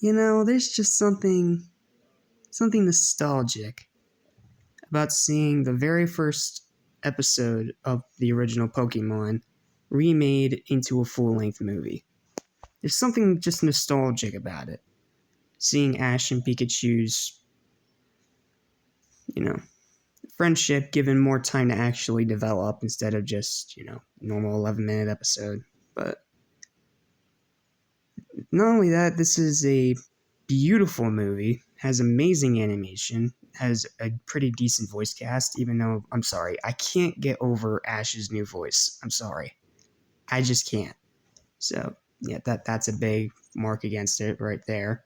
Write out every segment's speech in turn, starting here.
there's just something nostalgic about seeing the very first episode of the original Pokemon remade into a full-length movie. There's something just nostalgic about it. Seeing Ash and Pikachu's, you know, friendship given more time to actually develop instead of just, normal 11-minute episode. But not only that, this is a beautiful movie, has amazing animation, has a pretty decent voice cast, even though, I'm sorry, I can't get over Ash's new voice. I'm sorry. I just can't. So, yeah, that's a big mark against it right there.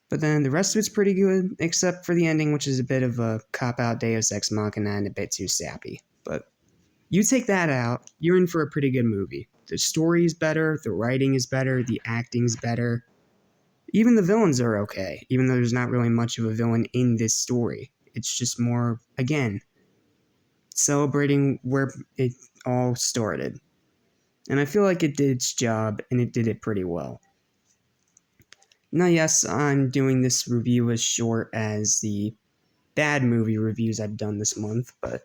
But then the rest of it's pretty good, except for the ending, which is a bit of a cop-out Deus Ex Machina and a bit too sappy. But you take that out, you're in for a pretty good movie. The story is better, the writing is better, the acting's better. Even the villains are okay, even though there's not really much of a villain in this story. It's just more, again, celebrating where it all started. And I feel like it did its job, and it did it pretty well. Now, yes, I'm doing this review as short as the bad movie reviews I've done this month, but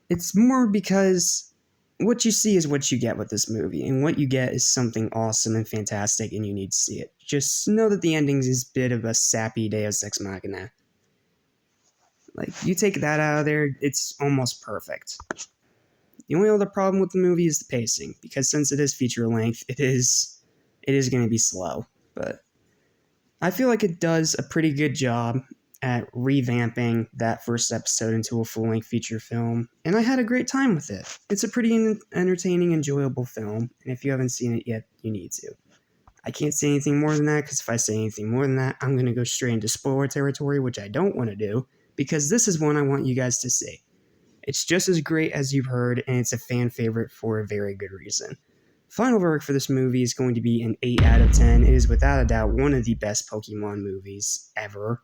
it's more because what you see is what you get with this movie, and what you get is something awesome and fantastic, and you need to see it. Just know that the ending is a bit of a sappy Deus Ex Machina. Like, you take that out of there, it's almost perfect. The only other problem with the movie is the pacing, because since it is feature length, it is going to be slow, but I feel like it does a pretty good job at revamping that first episode into a full-length feature film, and I had a great time with it. It's a pretty entertaining, enjoyable film, and if you haven't seen it yet, you need to. I can't say anything more than that, because if I say anything more than that, I'm going to go straight into spoiler territory, which I don't want to do, because this is one I want you guys to see. It's just as great as you've heard, and it's a fan favorite for a very good reason. Final verdict for this movie is going to be an 8 out of 10. It is without a doubt one of the best Pokemon movies ever.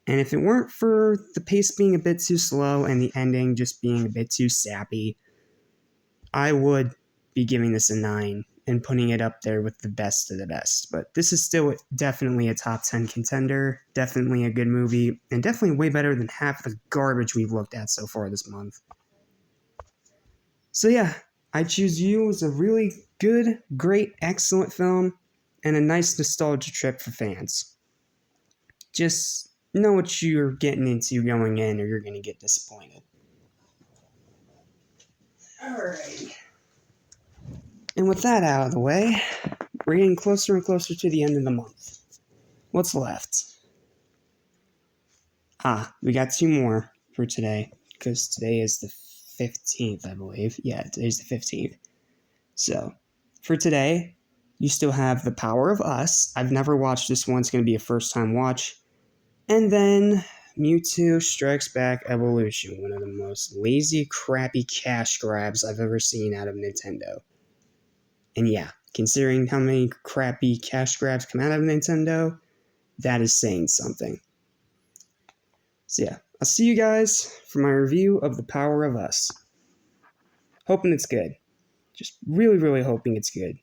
And if it weren't for the pace being a bit too slow and the ending just being a bit too sappy, I would be giving this a 9 and putting it up there with the best of the best. But this is still definitely a top 10 contender, definitely a good movie, and definitely way better than half the garbage we've looked at so far this month. So yeah, I Choose You was a really good, great, excellent film, and a nice nostalgia trip for fans. Just know what you're getting into going in, or you're going to get disappointed. Alright. And with that out of the way, we're getting closer and closer to the end of the month. What's left? We got 2 more for today, because today is the 15th, I believe. Yeah, today's the 15th. So, for today, you still have The Power of Us. I've never watched this one. It's going to be a first-time watch. And then Mewtwo Strikes Back Evolution, one of the most lazy, crappy cash grabs I've ever seen out of Nintendo. And yeah, considering how many crappy cash grabs come out of Nintendo, that is saying something. So yeah, I'll see you guys for my review of The Power of Us. Hoping it's good. Just really, really hoping it's good.